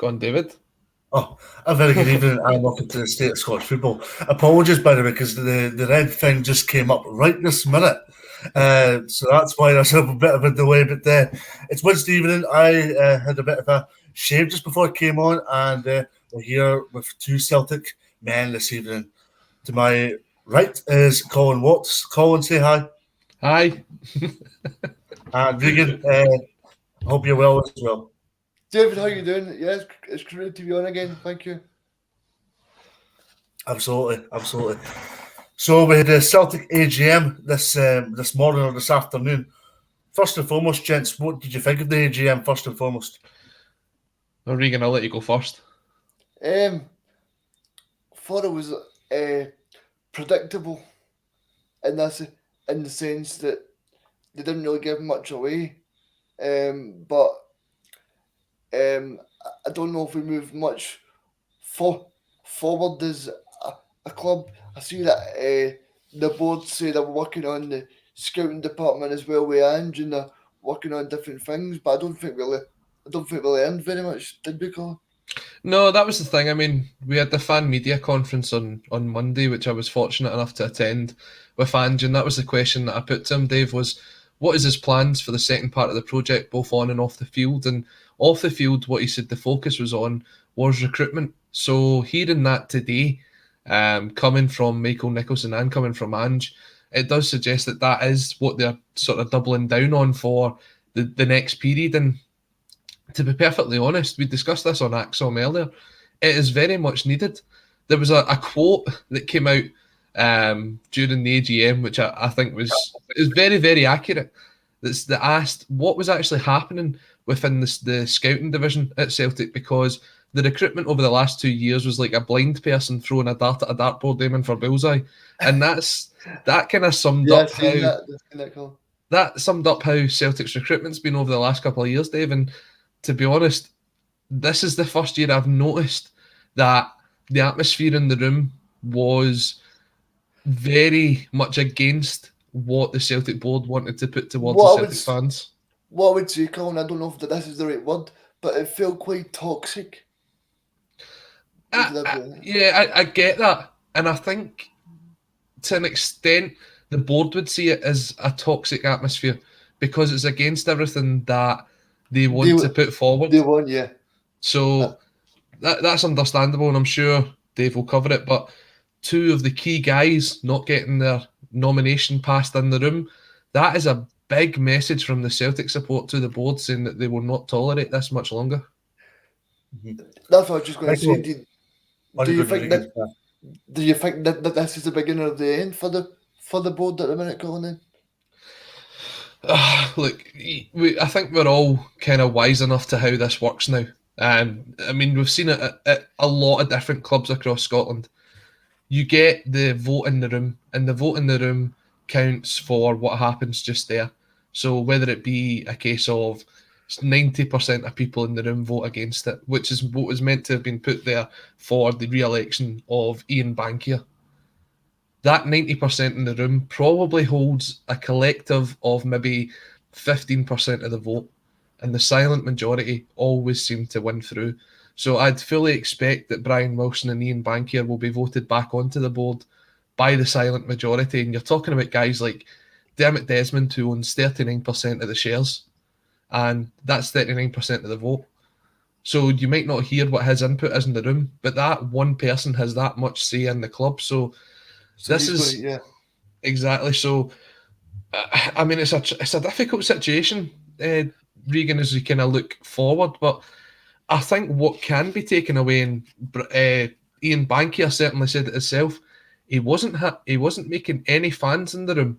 Go on, David. Oh, a very good evening and welcome to the State of Scottish Football. Apologies, by the way, because the red thing just came up right this minute. So that's why there's a bit of a delay. But it's Wednesday evening. I had a bit of a shave just before I came on, and we're here with two Celtic men this evening. To my right is Colin Watts. Colin, say hi. Hi. And Reegan, I hope you're well as well. David, how you doing? Yes, it's great to be on again. Thank you. Absolutely. So we had a Celtic AGM this morning or this afternoon. First and foremost, gents, what did you think of the AGM? First and foremost, Well, Reegan, I'll let you go first. Thought it was predictable in the sense that they didn't really give much away, but. I don't know if we moved much forward as a club. I see that the board say they're working on the scouting department as well with Ange, and they're working on different things. But I don't think we learned very much, did we, Colin? No, that was the thing. I mean, we had the fan media conference on Monday, which I was fortunate enough to attend with Ange, and that was the question that I put to him, Dave, was what is his plans for the second part of the project, both on and off the field? And off the field, what he said the focus was on was recruitment. So hearing that today, coming from Michael Nicholson and coming from Ange, it does suggest that is what they're sort of doubling down on for the next period. And to be perfectly honest, we discussed this on Axom earlier, it is very much needed. There was a quote that came out during the AGM, which I think was very, very accurate. That asked what was actually happening within the scouting division at Celtic, because the recruitment over the last 2 years was like a blind person throwing a dart at a dartboard aiming for bullseye, and that kind of summed up that summed up how Celtic's recruitment's been over the last couple of years, Dave. And to be honest, this is the first year I've noticed that the atmosphere in the room was very much against what the Celtic board wanted to put towards the Celtic fans. What I would say, Colin, I don't know if this is the right word, but it felt quite toxic. I get that. And I think to an extent the board would see it as a toxic atmosphere because it's against everything that they want to put forward. They want, yeah. So that's understandable, and I'm sure Dave will cover it. But two of the key guys not getting their nomination passed in the room, that is a big message from the Celtic support to the board saying that they will not tolerate this much longer. That's what I was just going to say. Do you think that this is the beginning of the end for the board at the minute, Colin? Look, I think we're all kind of wise enough to how this works now. I mean, we've seen it at a lot of different clubs across Scotland. You get the vote in the room, and the vote in the room counts for what happens just there. So whether it be a case of 90% of people in the room vote against it, which is what was meant to have been put there for the re-election of Ian Bankier, that 90% in the room probably holds a collective of maybe 15% of the vote, and the silent majority always seem to win through. So I'd fully expect that Brian Wilson and Ian Bankier will be voted back onto the board by the silent majority. And you're talking about guys like Dermot Desmond, who owns 39% of the shares, and that's 39% of the vote. So you might not hear what his input is in the room, but that one person has that much say in the club. So this is exactly. So I mean, it's a difficult situation, Reegan, as we kind of look forward. But I think what can be taken away, and Ian Bankier certainly said it himself, he wasn't making any fans in the room,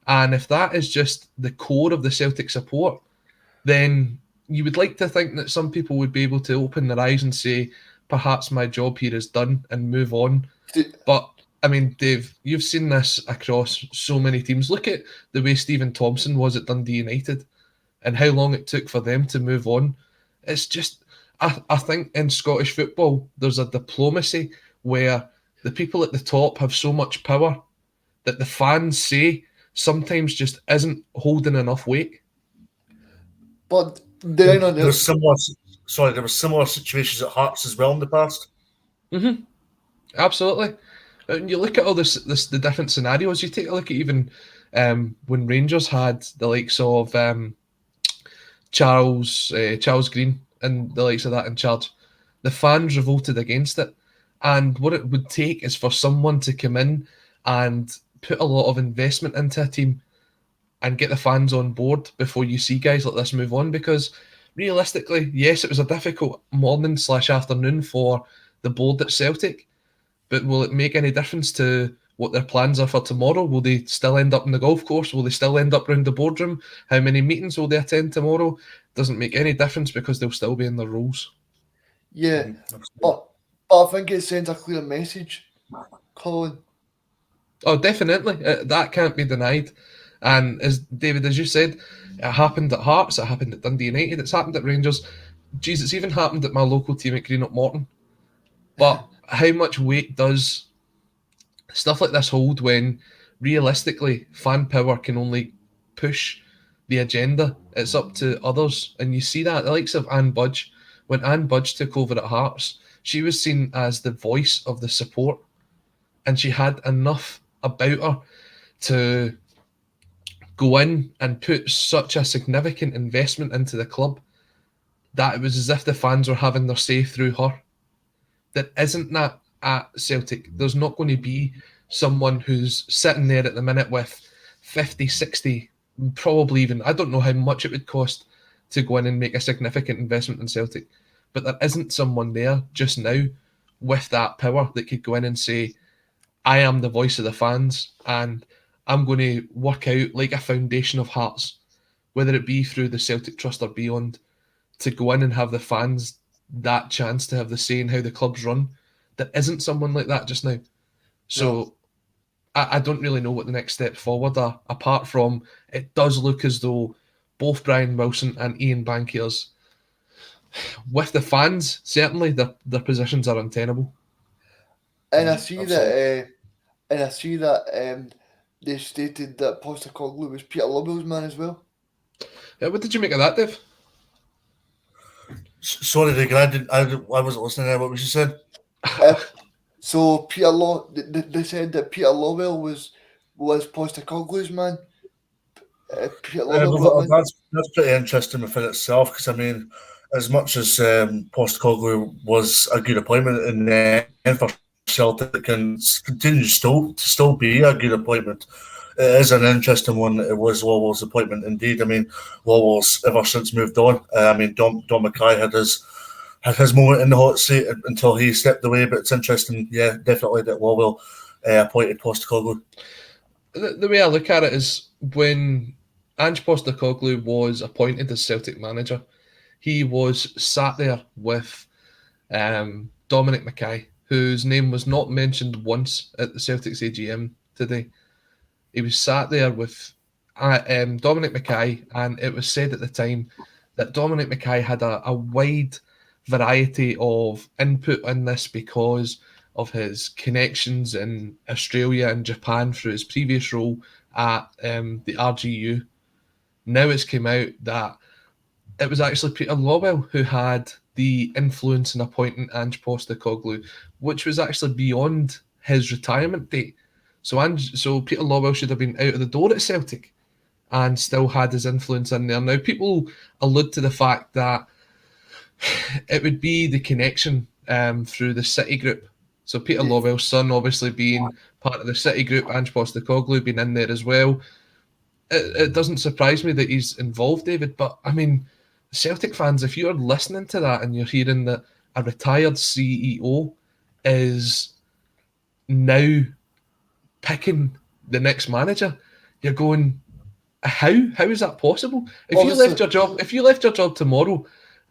and if that is just the core of the Celtic support, then you would like to think that some people would be able to open their eyes and say, perhaps my job here is done, and move on. But I mean, Dave, you've seen this across so many teams. Look at the way Stephen Thompson was at Dundee United and how long it took for them to move on. It's just, I think in Scottish football, there's a diplomacy where the people at the top have so much power that the fans say sometimes just isn't holding enough weight. But then there's there were similar situations at Hearts as well in the past. Mm-hmm. Absolutely. And you look at all the different scenarios. You take a look at even when Rangers had the likes of Charles Green and the likes of that in charge. The fans revolted against it, and what it would take is for someone to come in and put a lot of investment into a team and get the fans on board before you see guys like this move on. Because realistically, yes, it was a difficult morning/afternoon for the board at Celtic, but will it make any difference to what their plans are for tomorrow? Will they still end up in the golf course? Will they still end up round the boardroom? How many meetings will they attend tomorrow? Doesn't make any difference because they'll still be in their roles. Yeah, but I think it sends a clear message, Colin. Oh, definitely. That can't be denied. And as David, as you said, it happened at Hearts, it happened at Dundee United, it's happened at Rangers. Jeez, it's even happened at my local team at Greenock Morton. But how much weight does stuff like this hold when realistically fan power can only push the agenda? It's up to others. And you see that the likes of Anne Budge, when Anne Budge took over at Hearts, she was seen as the voice of the support, and she had enough about her to go in and put such a significant investment into the club that it was as if the fans were having their say through her. There isn't that at Celtic. There's not going to be someone who's sitting there at the minute with 50, 60, probably even, I don't know how much it would cost to go in and make a significant investment in Celtic, but there isn't someone there just now with that power that could go in and say, I am the voice of the fans and I'm going to work out like a foundation of Hearts, whether it be through the Celtic Trust or beyond, to go in and have the fans that chance to have the say in how the club's run. There isn't someone like that just now. So I don't really know what the next steps forward are, apart from it does look as though both Brian Wilson and Ian Bankiers, with the fans, certainly their positions are untenable. And I see that they stated that Postecoglou was Peter Lawwell's man as well. What did you make of that, Dave? Sorry, Reegan, I wasn't listening to what you said. So they said that Peter Lawwell was Postecoglou's man. That's pretty interesting within itself, because I mean, as much as Postecoglou was a good appointment in the end for Celtic and continues to still be a good appointment, it is an interesting one. It was Lawwell's appointment indeed. I mean, Lawwell's ever since moved on. I mean, Don Mackay had his moment in the hot seat until he stepped away. But it's interesting, yeah, definitely that Lawwell appointed Postecoglou. The way I look at it is when Ange Postecoglou was appointed as Celtic manager, he was sat there with Dominic Mackay, whose name was not mentioned once at the Celtics AGM today. He was sat there with Dominic Mackay, and it was said at the time that Dominic Mackay had a wide variety of input in this because of his connections in Australia and Japan through his previous role at the RGU. Now it's come out that it was actually Peter Lawwell who had the influence in appointing Ange Postecoglou, which was actually beyond his retirement date. So Peter Lawwell should have been out of the door at Celtic and still had his influence in there. Now, people allude to the fact that it would be the connection through the City Group. So Peter Lawwell's son obviously being part of the City Group, Ange Postecoglou being in there as well. It doesn't surprise me that he's involved, David, but I mean, Celtic fans, if you're listening to that and you're hearing that a retired CEO is now picking the next manager, you're going, how is that possible? If you left your job tomorrow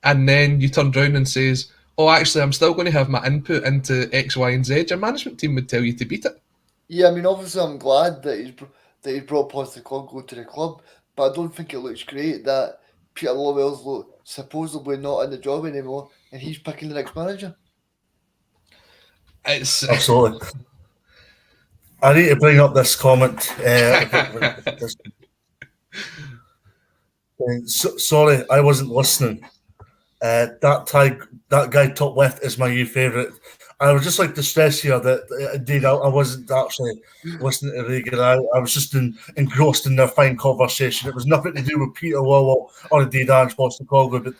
and then you turned around and says, oh, actually, I'm still going to have my input into X, Y, and Z, your management team would tell you to beat it. Yeah, I mean, obviously, I'm glad that he brought Postecoglou to the club, but I don't think it looks great that Peter Lawwell's supposedly not in the job anymore and he's picking the next manager. Absolutely. I need to bring up this comment. Sorry, I wasn't listening. That guy top left is my new favourite. I would just like to stress here that indeed I wasn't actually listening to Reegan. I was just engrossed in their fine conversation. It was nothing to do with Peter Lawwell or indeed Ange Postecoglou. But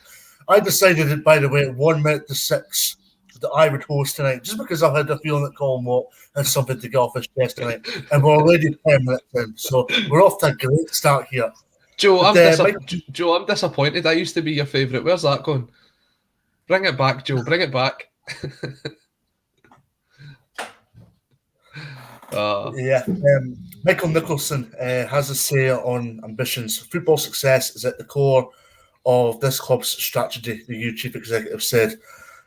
I decided that, by the way, at 1 minute to 6, that I would host tonight, just because I had a feeling that Colin Watt had something to get off his chest tonight. And we're already 10 minutes in, so we're off to a great start here. Joe, But, I'm disappointed. I used to be your favourite. Where's that going? Bring it back, Joe. Bring it back. Yeah, Michael Nicholson has a say on ambitions. Football success is at the core of this club's strategy, the new chief executive said.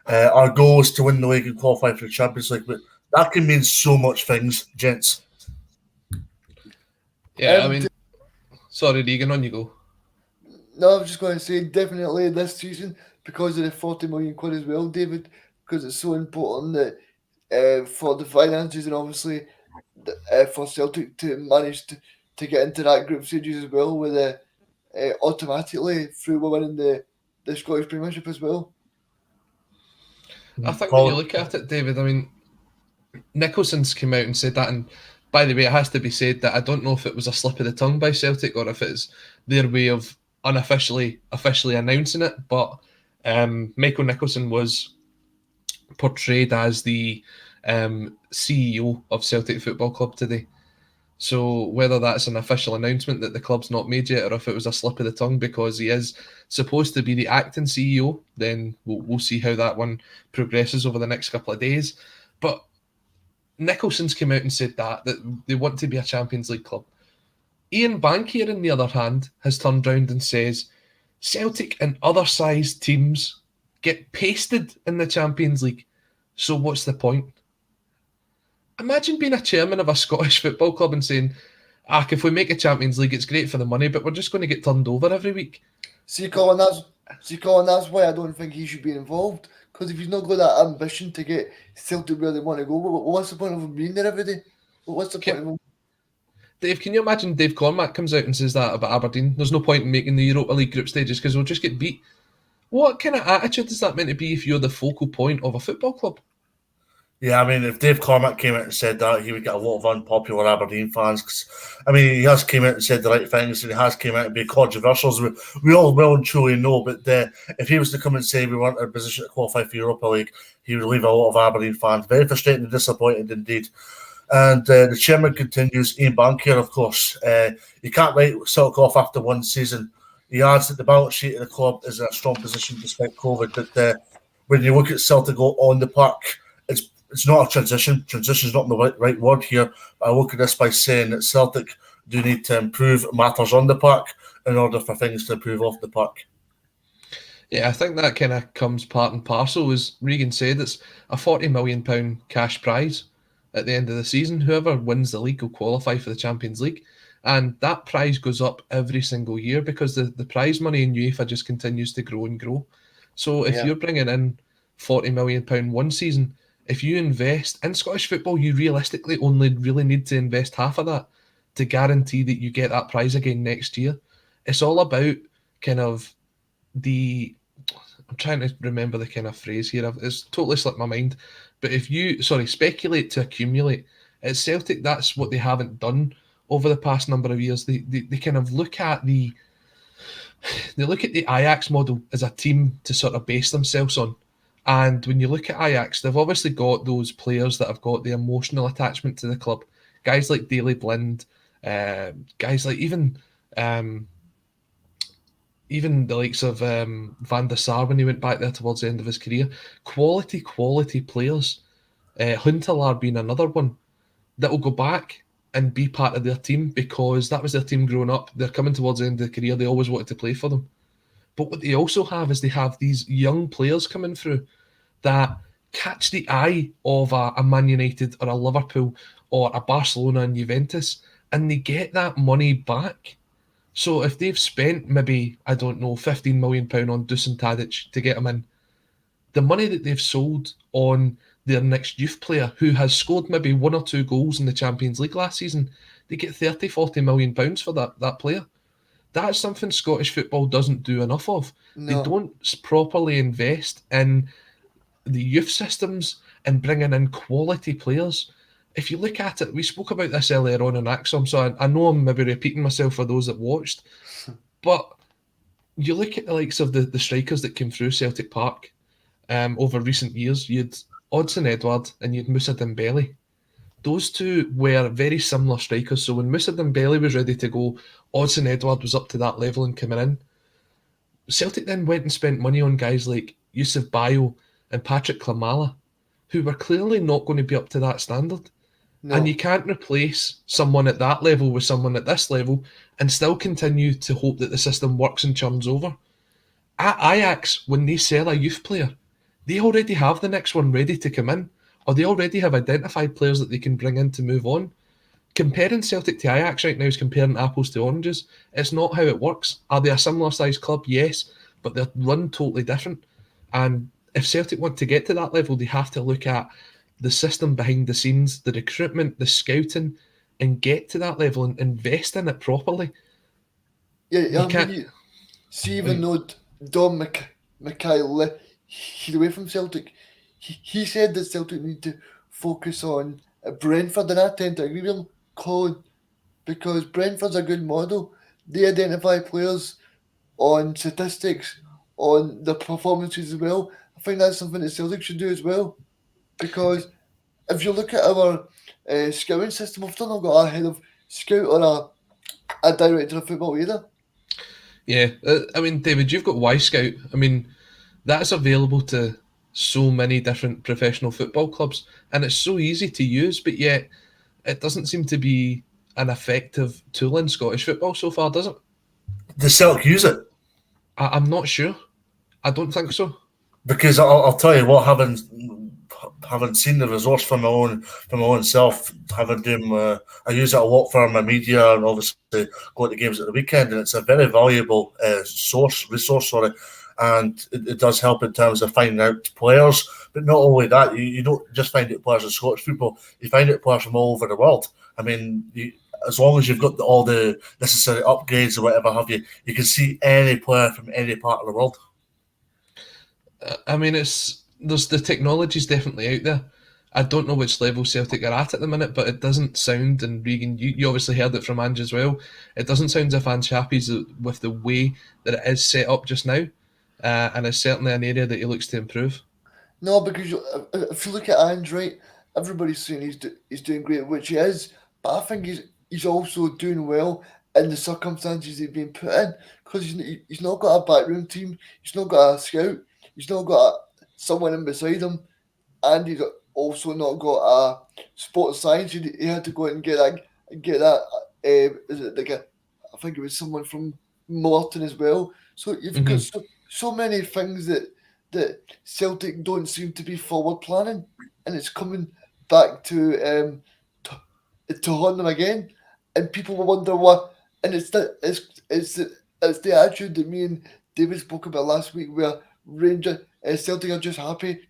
Our goal is to win the league and qualify for the Champions League, but that can mean so much things, gents. Yeah, I mean, sorry, Reegan, on you go. No, I was just going to say definitely this season because of the 40 million quid as well, David, because it's so important that for the finances and obviously for Celtic to manage to get into that group stages as well with automatically through winning the Scottish Premiership as well. I think when you look at it, David, I mean, Nicholson's came out and said that, and by the way, it has to be said that I don't know if it was a slip of the tongue by Celtic or if it's their way of officially announcing it, but Michael Nicholson was portrayed as the CEO of Celtic Football Club today. So whether that's an official announcement that the club's not made yet, or if it was a slip of the tongue because he is supposed to be the acting CEO, then we'll see how that one progresses over the next couple of days. But Nicholson's came out and said that they want to be a Champions League club. Ian Bankier, on the other hand, has turned round and says Celtic and other sized teams get pasted in the Champions League. So what's the point? Imagine being a chairman of a Scottish football club and saying, if we make a Champions League, it's great for the money, but we're just going to get turned over every week. See, Colin, that's why I don't think he should be involved. Because if he's not got that ambition to get Celtic where they want to go, what's the point of him being there every day? What's the point of him? Dave, can you imagine Dave Cormack comes out and says that about Aberdeen? There's no point in making the Europa League group stages because we'll just get beat. What kind of attitude is that meant to be if you're the focal point of a football club? Yeah, I mean, if Dave Cormack came out and said that, he would get a lot of unpopular Aberdeen fans. Cause, I mean, he has came out and said the right things, and he has came out and be controversial, as we all well and truly know. But if he was to come and say we weren't in a position to qualify for Europa League, he would leave a lot of Aberdeen fans very frustrated and disappointed indeed. And the chairman continues, Ian Bankier, of course. You can't write Celtic off after one season. He adds that the balance sheet of the club is in a strong position despite COVID. But when you look at Celtic on the park, it's not a transition. Transition is not the right word here. But I look at this by saying that Celtic do need to improve matters on the park in order for things to improve off the park. Yeah, I think that kind of comes part and parcel. As Reegan said, it's a £40 million cash prize at the end of the season. Whoever wins the league will qualify for the Champions League. And that prize goes up every single year because the prize money in UEFA just continues to grow and grow. So if you're bringing in £40 million one season, if you invest in Scottish football, you realistically only really need to invest half of that to guarantee that you get that prize again next year. It's all about kind of I'm trying to remember the kind of phrase here. It's totally slipped my mind. But speculate to accumulate. At Celtic, that's what they haven't done over the past number of years. They kind of look at the Ajax model as a team to sort of base themselves on. And when you look at Ajax, they've obviously got those players that have got the emotional attachment to the club. Guys like Daley Blind, guys like even the likes of Van der Sar when he went back there towards the end of his career. Quality players. Huntelaar being another one that will go back and be part of their team because that was their team growing up. They're coming towards the end of the career. They always wanted to play for them. But what they also have is they have these young players coming through that catch the eye of a Man United or a Liverpool or a Barcelona and Juventus, and they get that money back. So if they've spent maybe, I don't know, £15 million on Dusan Tadic to get him in, the money that they've sold on their next youth player who has scored maybe 1 or 2 goals in the Champions League last season, they get £30-40 million for that player. That's something Scottish football doesn't do enough of. They No. don't properly invest in the youth systems and bringing in quality players. If you look at it, we spoke about this earlier on in Axom, so I know I'm maybe repeating myself for those that watched, but you look at the likes of the strikers that came through Celtic Park over recent years. You'd Odsonne Edouard and you'd Moussa Dembele. Those two were very similar strikers. So when Moussa Dembele was ready to go, Odsonne Edouard was up to that level and coming in. Celtic then went and spent money on guys like Yusuf Bayo and Patrick Klamala, who were clearly not going to be up to that standard. No. And you can't replace someone at that level with someone at this level and still continue to hope that the system works and churns over. At Ajax, when they sell a youth player, they already have the next one ready to come in, or they already have identified players that they can bring in to move on. Comparing Celtic to Ajax right now is comparing apples to oranges. It's not how it works. Are they a similar sized club? Yes, but they're run totally different. And if Celtic want to get to that level, they have to look at the system behind the scenes, the recruitment, the scouting, and get to that level and invest in it properly. Yeah, You can't. See, even though Don Mikhail, he's away from Celtic, he said that Celtic need to focus on Brentford, and I tend to agree with him, Colin, because Brentford's a good model. They identify players on statistics, on the performances as well. I think that's something that Celtic should do as well, because if you look at our scouting system, we've still not got a head of scout or a director of football either. Yeah, I mean, David, you've got Y Scout. I mean, that's available to so many different professional football clubs, and it's so easy to use, but yet it doesn't seem to be an effective tool in Scottish football so far, does it? Does Celtic use it? I'm not sure. I don't think so. Because I'll tell you what, having seen the resource from my own self, having done I use it a lot for my media and obviously go to games at the weekend, and it's a very valuable resource, sorry, and it does help in terms of finding out players. But not only that, you don't just find out players in Scottish football; you find out players from all over the world. I mean, as long as you've got all the necessary upgrades or whatever have you, you can see any player from any part of the world. I mean, there's the technology's definitely out there. I don't know which level Celtic are at the minute, but it doesn't sound, and Reegan, you obviously heard it from Ange as well, it doesn't sound as if Ange happy's with the way that it is set up just now, and it's certainly an area that he looks to improve. No, because if you look at Ange, right, everybody's saying he's doing great, which he is, but I think he's also doing well in the circumstances he's been put in, because he's not got a backroom team, he's not got a scout, he's not got someone in beside him, and he's also not got a sports science. He had to go out and get that. Is it like I think it was someone from Morton as well. So you've got so many things that Celtic don't seem to be forward planning, and it's coming back to haunt them again, and people will wonder what. And it's the attitude that me and David spoke about last week, where Celtic are just happy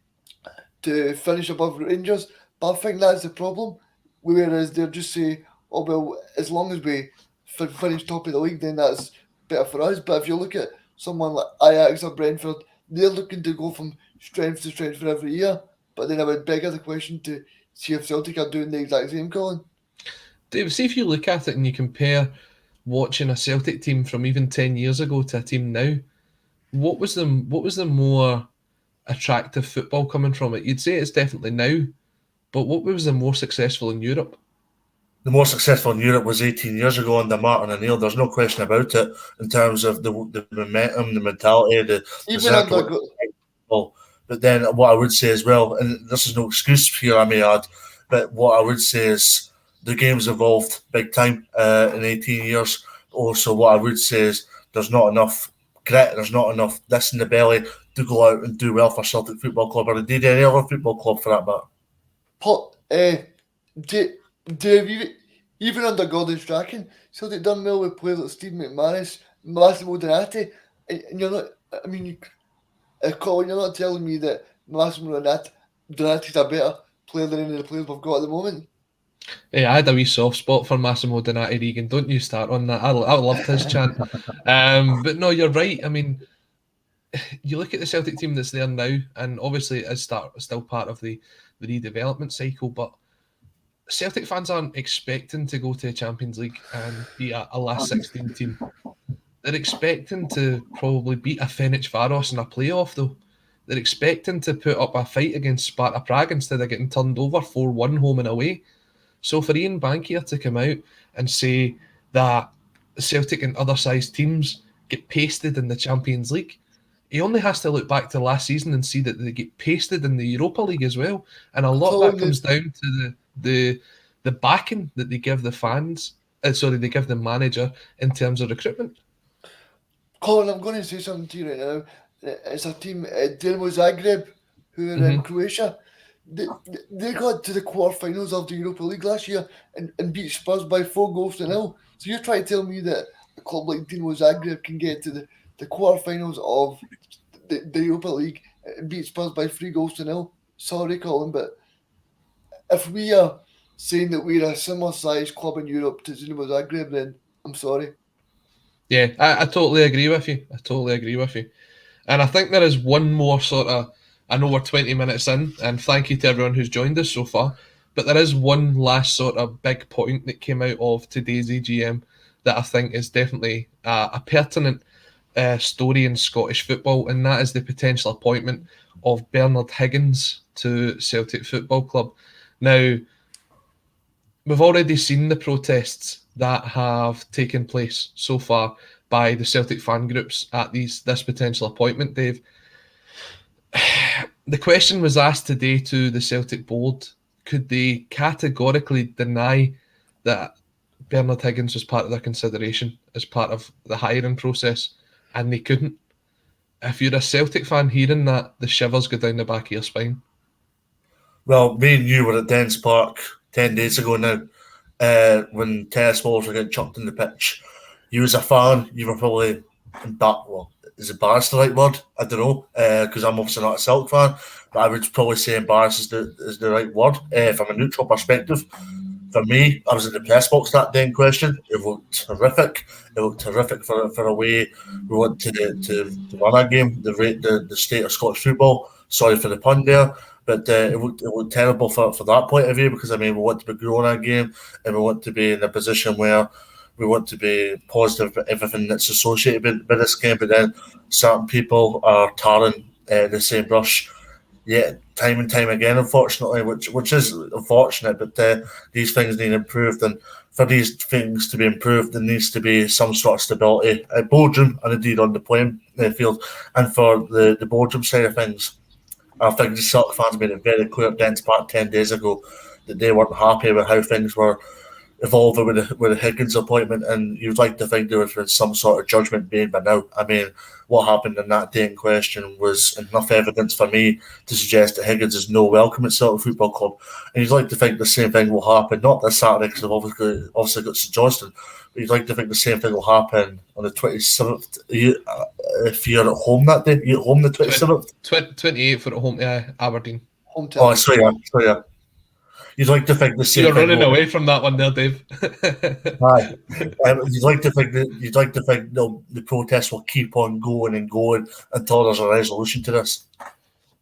to finish above Rangers, but I think that's the problem. Whereas they're just saying, "Oh well, as long as we finish top of the league, then that's better for us." But if you look at someone like Ajax or Brentford, they're looking to go from strength to strength for every year. But then I would beg the question to see if Celtic are doing the exact same, Colin. Dave, see if you look at it and you compare watching a Celtic team from even 10 years ago to a team now, what was the more attractive football coming from it? You'd say it's definitely now, but what was the more successful in Europe? The more successful in Europe was 18 years ago under Martin O'Neill. There's no question about it in terms of the momentum, the mentality, the Even under well. But then what I would say as well, and this is no excuse here, I may add, but what I would say is the game's evolved big time in 18 years. Also, what I would say is there's not enough grit, there's not enough this in the belly to go out and do well for Celtic Football Club or indeed any other football club for that matter. Paul, Dave, even under Gordon Strachan, Celtic done well with players like Steve McManus, Massimo Donati, and you're not. I mean, Colin, you're not telling me that Massimo Donati's a better player than any of the players we've got at the moment. Yeah, I had a wee soft spot for Massimo Donati Reegan. Don't you start on that. I loved his chant. But no, you're right. I mean, you look at the Celtic team that's there now, and obviously it is still part of the redevelopment cycle, but Celtic fans aren't expecting to go to a Champions League and be a last 16 team. They're expecting to probably beat a Ferencváros in a playoff, though. They're expecting to put up a fight against Sparta Prague instead of getting turned over 4-1 home and away. So for Ian Bankier to come out and say that Celtic and other sized teams get pasted in the Champions League, he only has to look back to last season and see that they get pasted in the Europa League as well. And a lot of that comes down to the backing that they give the fans, they give the manager in terms of recruitment. Colin, I'm going to say something to you right now. It's a team, Dinamo Zagreb, who are in Croatia. They got to the quarterfinals of the Europa League last year and beat Spurs by 4-0. So you're trying to tell me that a club like Dinamo Zagreb can get to the quarterfinals of the Europa League and beat Spurs by 3-0? Sorry, Colin, but if we are saying that we're a similar sized club in Europe to Dinamo Zagreb, then I'm sorry. Yeah, I totally agree with you. And I think there is one more I know we're 20 minutes in, and thank you to everyone who's joined us so far, but there is one last sort of big point that came out of today's AGM that I think is definitely a pertinent story in Scottish football, and that is the potential appointment of Bernard Higgins to Celtic Football Club. Now, we've already seen the protests that have taken place so far by the Celtic fan groups at this potential appointment, Dave. The question was asked today to the Celtic board. Could they categorically deny that Bernard Higgins was part of their consideration as part of the hiring process? And they couldn't. If you're a Celtic fan hearing that, the shivers go down the back of your spine. Well, me and you were at Dens Park 10 days ago now, when tennis balls were getting chucked in the pitch. You as a fan, you were probably is embarrassed the right word? I don't know, because I'm obviously not a Celtic fan, but I would probably say embarrassed is the right word from a neutral perspective. For me, I was in the press box that day in question. It looked terrific. It looked terrific for a way we want to run our game, the state of Scottish football. Sorry for the pun there. But it looked terrible for that point of view, because, I mean, we want to be growing our game and we want to be in a position where we want to be positive about everything that's associated with this game. But then certain people are tarring the same brush, time and time again, unfortunately, which is unfortunate. But these things need improved, and for these things to be improved, there needs to be some sort of stability at boardroom and indeed on the playing field. And for the boardroom side of things, I think the Celtic fans made it very clear at Dens Park 10 days ago that they weren't happy with how things were evolving with the Higgins appointment, and you'd like to think there was been some sort of judgment made by now. I mean, what happened in that day in question was enough evidence for me to suggest that Higgins is no welcome at Celtic Football Club, and you'd like to think the same thing will happen, not this Saturday because they've obviously got St Johnstone, but you'd like to think the same thing will happen on the 27th. If you're at home that day, you're at home the 27th? 28th at home, Aberdeen. Hometown. Oh, sorry. You'd like to think the same. You're running away from that one there, Dave. Right. You'd like to think the protests will keep on going and going until there's a resolution to this.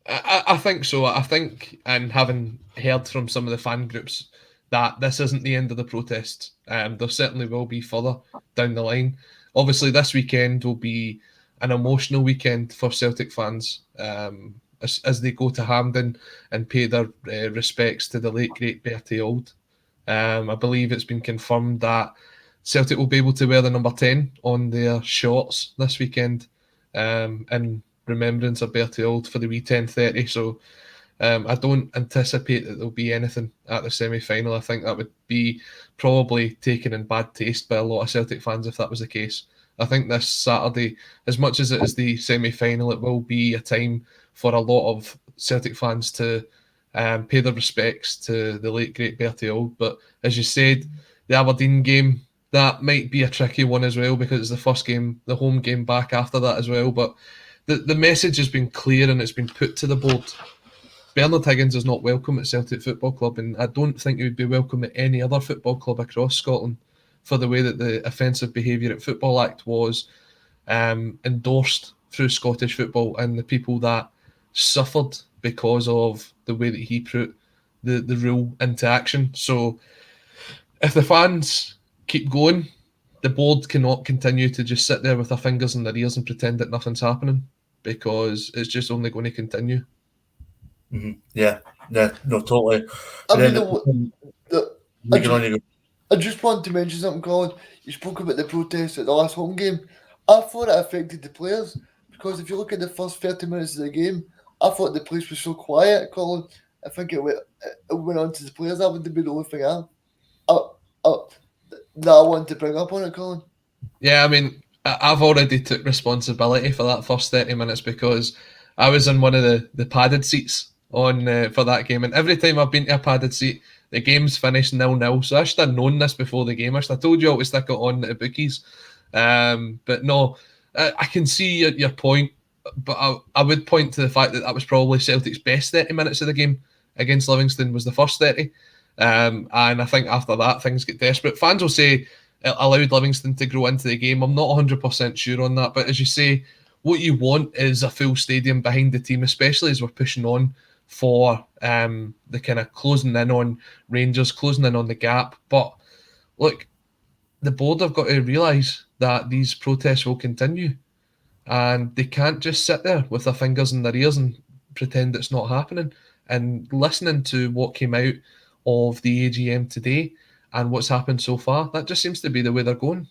I think so. I think, and having heard from some of the fan groups, that this isn't the end of the protests. There certainly will be further down the line. Obviously, this weekend will be an emotional weekend for Celtic fans. As they go to Hampden and pay their respects to the late, great Bertie Auld. I believe it's been confirmed that Celtic will be able to wear the number 10 on their shorts this weekend in remembrance of Bertie Auld for the wee 10:30. So I don't anticipate that there'll be anything at the semi-final. I think that would be probably taken in bad taste by a lot of Celtic fans if that was the case. I think this Saturday, as much as it is the semi-final, it will be a time for a lot of Celtic fans to pay their respects to the late, great Bertie Auld. But as you said, the Aberdeen game, that might be a tricky one as well, because it's the first game, the home game back after that as well. But the message has been clear and it's been put to the board. Bernard Higgins is not welcome at Celtic Football Club, and I don't think he would be welcome at any other football club across Scotland for the way that the Offensive Behaviour at Football Act was endorsed through Scottish football and the people that suffered because of the way that he put the rule into action. So if the fans keep going, the board cannot continue to just sit there with their fingers in their ears and pretend that nothing's happening, because it's just only going to continue. Mm-hmm. Yeah, no, totally. I just want to mention something, Colin. You spoke about the protests at the last home game. I thought it affected the players, because if you look at the first 30 minutes of the game, I thought the place was so quiet, Colin. I think it went on to the players. That would be the only thing that I want to bring up on it, Colin. Yeah, I mean, I've already took responsibility for that first 30 minutes, because I was in one of the padded seats on for that game, and every time I've been to a padded seat, the game's finished 0-0. So I should have known this before the game. I should have told you all to stick it on the bookies. But no, I can see your point, but I would point to the fact that was probably Celtic's best 30 minutes of the game against Livingston, was the first 30. And I think after that, things get desperate. Fans will say it allowed Livingston to grow into the game. I'm not 100% sure on that. But as you say, what you want is a full stadium behind the team, especially as we're pushing on for the kind of closing in on Rangers, closing in on the gap. But look, the board have got to realise that these protests will continue, and they can't just sit there with their fingers in their ears and pretend it's not happening. And listening to what came out of the AGM today and what's happened so far, that just seems to be the way they're going.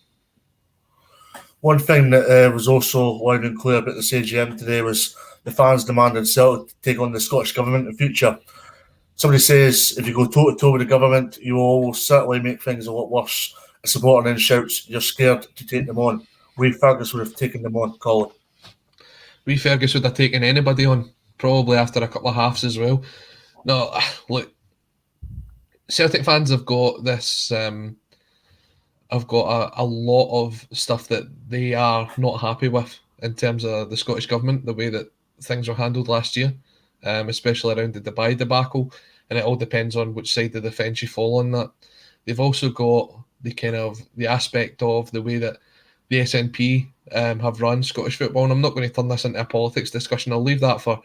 One thing that was also loud and clear about this AGM today was the fans demanding Celtic to take on the Scottish Government in the future. Somebody says if you go toe-to-toe with the government, you will certainly make things a lot worse. A supporter then shouts, "You're scared to take them on." Reid Fergus would have taken them on, Colin. Reid Fergus would have taken anybody on, probably after a couple of halves as well. No, look, Celtic fans have got this. I've got a lot of stuff that they are not happy with in terms of the Scottish Government, the way that things were handled last year, especially around the Dubai debacle, and it all depends on which side of the fence you fall on that. They've also got the aspect of the way that the SNP have run Scottish football, and I'm not going to turn this into a politics discussion. I'll leave that for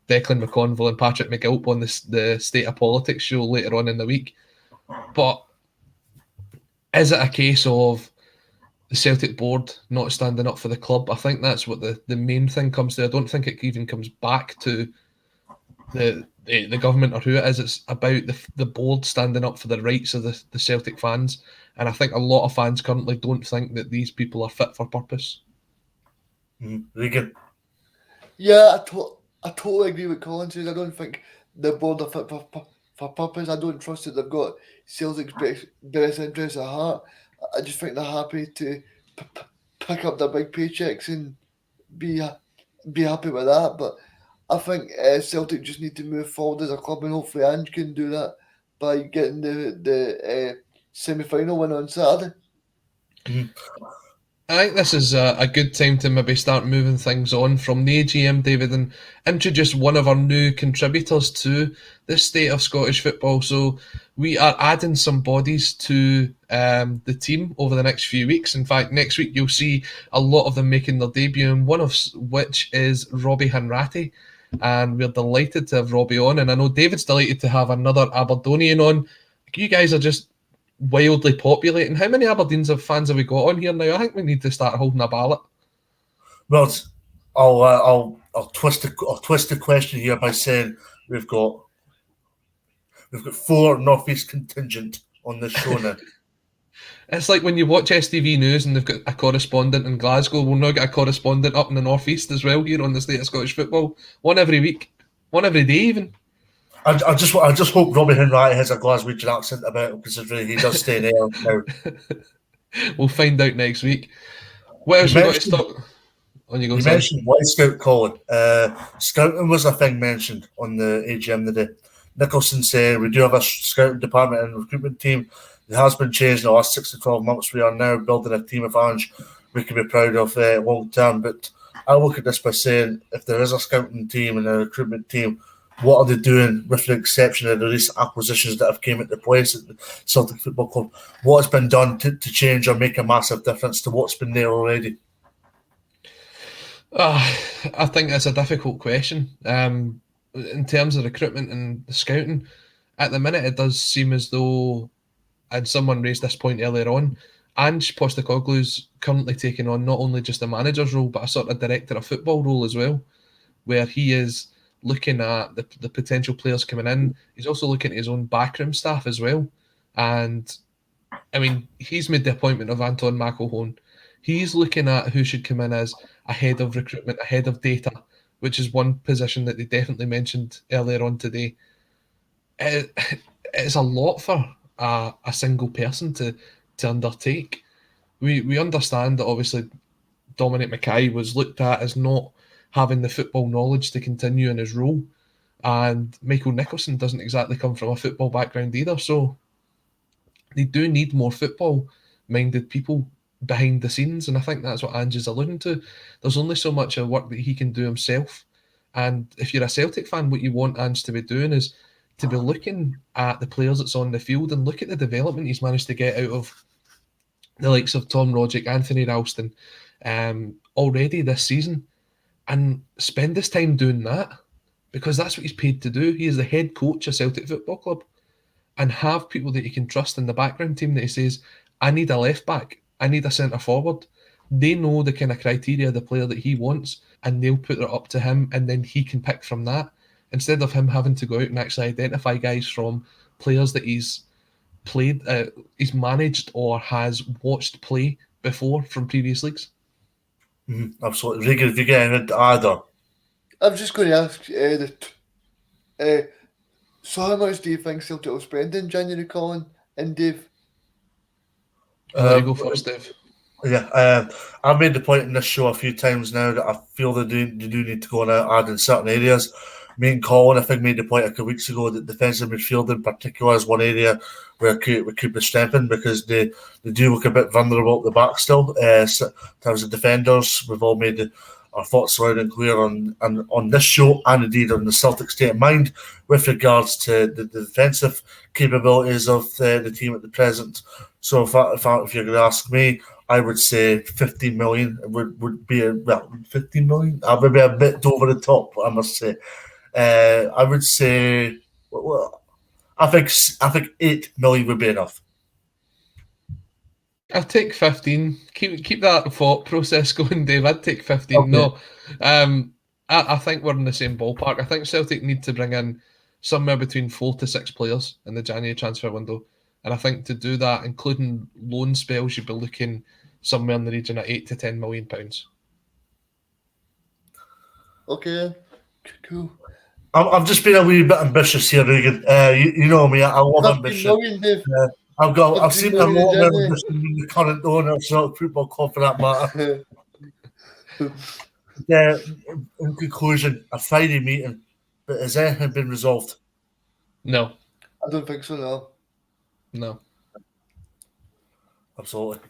Declan McConville and Patrick McGilp on the State of Politics show later on in the week. But is it a case of the Celtic board not standing up for the club? I think that's what the main thing comes to. I don't think it even comes back to the government or who it is. It's about the board standing up for the rights of the Celtic fans. And I think a lot of fans currently don't think that these people are fit for purpose. Reegan? Yeah, I totally agree with Colin says. I don't think the board are fit for purpose. I don't trust that they've got Celtic's best interests at heart. I just think they're happy to pick up their big paychecks and be happy with that. But I think Celtic just need to move forward as a club, and hopefully Ange can do that by getting the semi-final win on Saturday. I think this is a good time to maybe start moving things on from the AGM, David, and introduce one of our new contributors to the state of Scottish football. So we are adding some bodies to the team over the next few weeks. In fact, next week you'll see a lot of them making their debut, and one of which is Robbie Hanratty. And we're delighted to have Robbie on. And I know David's delighted to have another Aberdonian on. You guys are just wildly populating. How many Aberdeen's fans have we got on here now? I think we need to start holding a ballot. Well, I'll twist the question here by saying we've got 4 Northeast contingent on this show now. It's like when you watch STV News and they've got a correspondent in Glasgow. We'll now get a correspondent up in the Northeast as well here on the State of Scottish Football. One every week, one every day even. I just hope Robbie Hanratty has a Glaswegian accent about him, considering he does stay there now. We'll find out next week. What else we got to stop? On you go. You mentioned White Scout, Colin. Scouting was a thing mentioned on the AGM today. Nicholson said we do have a scouting department and recruitment team. It has been changed in the last 6 to 12 months. We are now building a team of Ange we can be proud of long term. But I look at this by saying if there is a scouting team and a recruitment team, what are they doing with the exception of the recent acquisitions that have came into place at the Celtic Football Club? What's been done to change or make a massive difference to what's been there already? I think it's a difficult question. In terms of recruitment and scouting, at the minute it does seem as though, and someone raised this point earlier on, Ange Postecoglou's currently taking on not only just a manager's role, but a sort of director of football role as well, where he is looking at the potential players coming in. He's also looking at his own backroom staff as well. And, I mean, he's made the appointment of Anton McElhone. He's looking at who should come in as a head of recruitment, a head of data, which is one position that they definitely mentioned earlier on today. It's a lot for a single person to undertake. We understand that obviously Dominic Mackay was looked at as not having the football knowledge to continue in his role, and Michael Nicholson doesn't exactly come from a football background either, so they do need more football-minded people behind the scenes, and I think that's what Ange is alluding to. There's only so much of work that he can do himself, and if you're a Celtic fan, what you want Ange to be doing is to be looking at the players that's on the field and look at the development he's managed to get out of the likes of Tom Rogic, Anthony Ralston, already this season, and spend his time doing that, because that's what he's paid to do. He is the head coach of Celtic Football Club, and have people that he can trust in the background team that he says, I need a left back, I need a centre forward. They know the kind of criteria of the player that he wants, and they'll put it up to him, and then he can pick from that, instead of him having to go out and actually identify guys from players that he's played, he's managed or has watched play before from previous leagues. Absolutely. Reegan, if you get anything to add on? I'm just going to ask, so how much do you think Celtic will spend in January, Colin and Dave? I'll let you go first, Dave. Yeah, I've made the point in this show a few times now that I feel they do need to go and add in certain areas. Me and Colin, I think, made the point a couple of weeks ago that defensive midfield in particular is one area where we could be strengthened, because they do look a bit vulnerable at the back still. So in terms of defenders, we've all made our thoughts loud and clear on this show, and indeed on the Celtic state of mind with regards to the defensive capabilities of the team at the present. So if you're going to ask me, I would say 15 million would be 15 million. I would be a bit over the top, I must say. I would say, well, I think 8 million would be enough. I'll take 15. Keep that thought process going, Dave. I'd take 15. Okay. No, I think we're in the same ballpark. I think Celtic need to bring in somewhere between 4 to 6 players in the January transfer window, and I think to do that, including loan spells, you'd be looking somewhere in the region of 8 to 10 million pounds. Okay, cool. I've just been a wee bit ambitious here, Reegan. You know me, I love ambition. Million, Dave. I've seen a lot of ambition in the current owner of Celtic Football Club, for that matter. In conclusion, a Friday meeting, but has anything been resolved? No. I don't think so, No. Absolutely.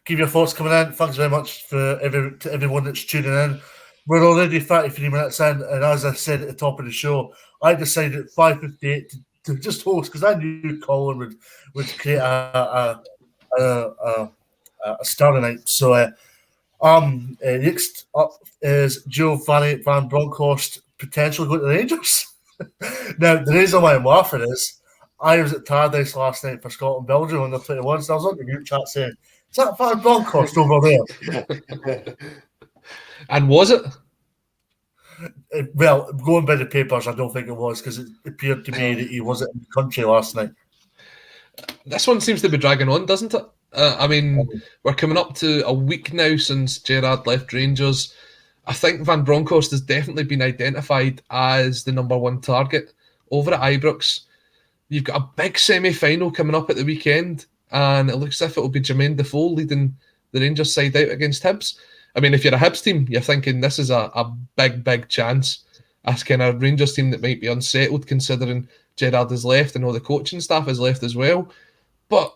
Keep your thoughts coming in. Thanks very much to everyone that's tuning in. We're already 33 minutes in, and as I said at the top of the show, I decided at 5:58 to just host, because I knew Colin would create a Starry night. So next up is Giovanni van Bronckhorst potentially going to the Rangers. Now, the reason why I'm laughing is I was at Tardis last night for Scotland-Belgium under 21, so I was on the group chat saying, is that Van Bronckhorst over there? And was it? Well, going by the papers, I don't think it was, because it appeared to me that he wasn't in the country last night. This one seems to be dragging on, doesn't it? I mean, we're coming up to a week now since Gerrard left Rangers. I think Van Bronckhorst has definitely been identified as the number one target over at Ibrox. You've got a big semi-final coming up at the weekend, and it looks as if it will be Jermaine Defoe leading the Rangers side out against Hibs. I mean, if you're a Hibs team, you're thinking this is a big chance. As kind of Rangers team that might be unsettled, considering Gerrard has left and all the coaching staff has left as well. But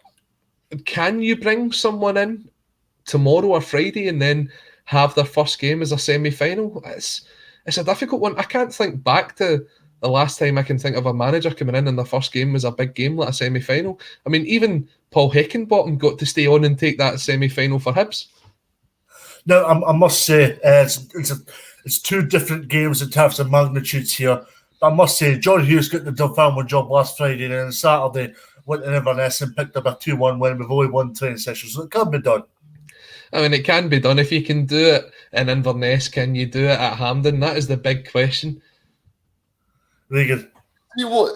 can you bring someone in tomorrow or Friday and then have their first game as a semi-final? It's a difficult one. I can't think back to the last time I can think of a manager coming in their first game was a big game like a semi-final. I mean, even Paul Heckingbottom got to stay on and take that semi-final for Hibs. Now, I must say, it's two different games in terms of magnitudes here. But I must say, John Hughes got the Dunfermline job last Friday, and then Saturday went to Inverness and picked up a 2-1 win with only one training session, so it can be done. I mean, it can be done. If you can do it in Inverness, can you do it at Hampden? That is the big question. Reegan.